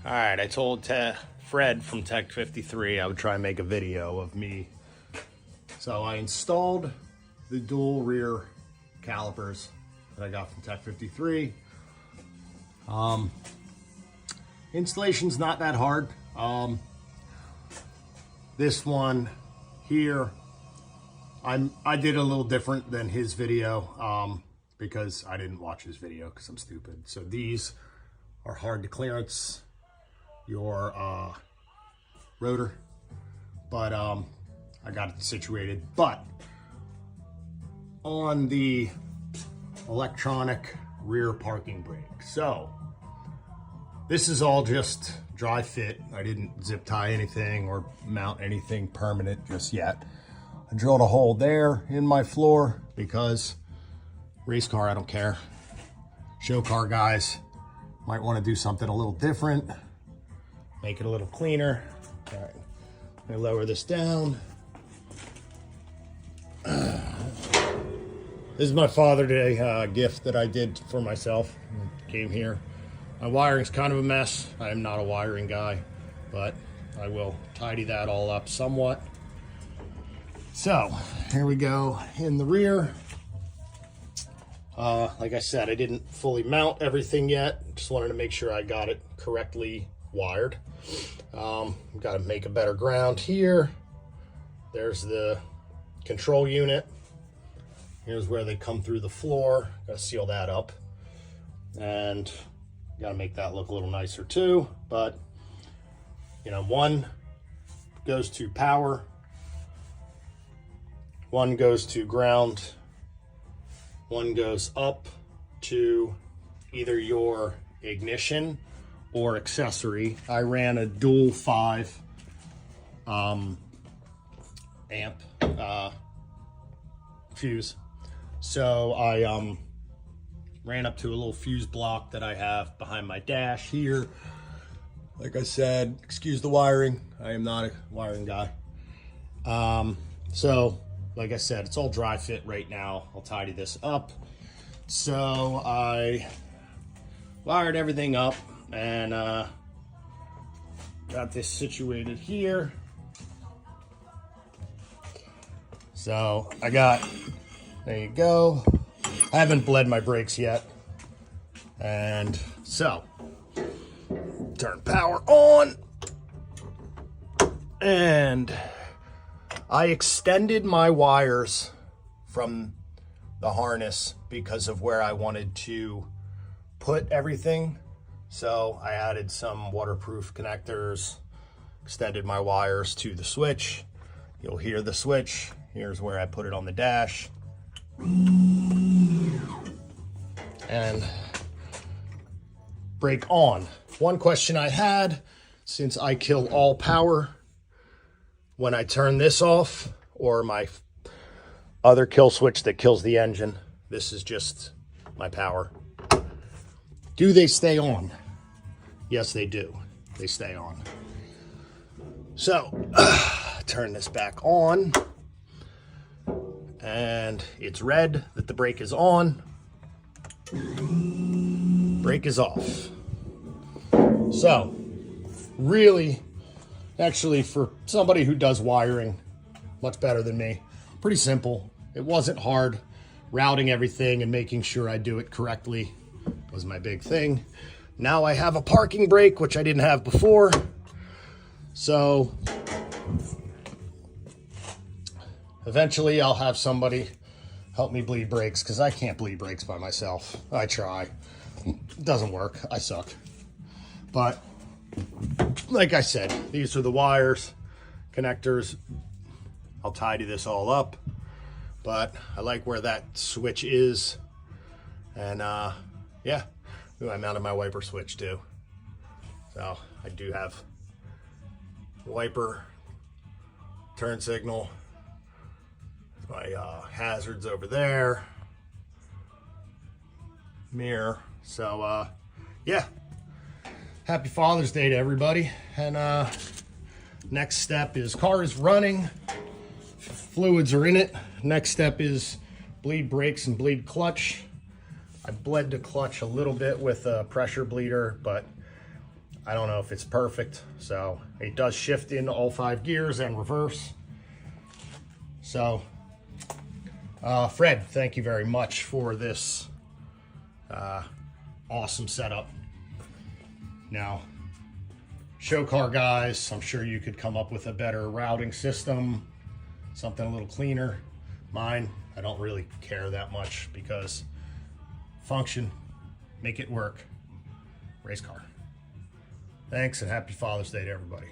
All right, I told Fred from Tech 53 I would try and make a video of me. So I installed the dual rear calipers that I got from Tech 53. Installation's not that hard. This one here, I did a little different than his video because I didn't watch his video because I'm stupid. So these are hard to clearance your rotor, but I got it situated. But on the electronic rear parking brake, so this is all just dry fit. I didn't zip tie anything or mount anything permanent just yet. I drilled a hole there in my floor because race car, I don't care. Show car guys might want to do something a little different, make it a little cleaner. All right, I lower this down. This is my Father's Day gift that I did for myself. Came here. My wiring's kind of a mess. I am not a wiring guy, but I will tidy that all up somewhat. So here we go in the rear. Like I said, I didn't fully mount everything yet. Just wanted to make sure I got it correctly wired. Got to make a better ground here. There's the control unit. Here's where they come through the floor. Got to seal that up. And got to make that look a little nicer too. But, you know, one goes to power. One goes to ground. One goes up to either your ignition or accessory. I ran a dual 5 amp fuse. So I ran up to a little fuse block that I have behind my dash here. Like I said, excuse the wiring. I am not a wiring guy. So like I said, it's all dry fit right now. I'll tidy this up. So I wired everything up and got this situated here. So I got, there you go. I haven't bled my brakes yet. And so, turn power on. And I extended my wires from the harness because of where I wanted to put everything. So I added some waterproof connectors, extended my wires to the switch. You'll hear the switch. Here's where I put it on the dash. And brake on. One question I had, since I kill all power when I turn this off, or my other kill switch that kills the engine, this is just my power. Do they stay on? Yes, they do. They stay on. So, turn this back on. And it's red that the brake is on. Brake is off. So, really, actually, for somebody who does wiring much better than me, pretty simple. It wasn't hard. Routing everything and making sure I do it correctly was my big thing. Now I have a parking brake, which I didn't have before. So eventually I'll have somebody help me bleed brakes because I can't bleed brakes by myself. I try. It doesn't work. I suck. But like I said, these are the wires, connectors. I'll tidy this all up. But I like where that switch is. And yeah, ooh, I mounted my wiper switch too. So I do have wiper, turn signal, my hazards over there, mirror. So yeah, happy Father's Day to everybody. And next step is car is running, fluids are in it. Next step is bleed brakes and bleed clutch. I bled the clutch a little bit with a pressure bleeder, but I don't know if it's perfect. So it does shift in all 5 gears and reverse. So Fred, thank you very much for this awesome setup. Now, show car guys, I'm sure you could come up with a better routing system, something a little cleaner. Mine, I don't really care that much because function, make it work, race car. Thanks and happy Father's Day to everybody.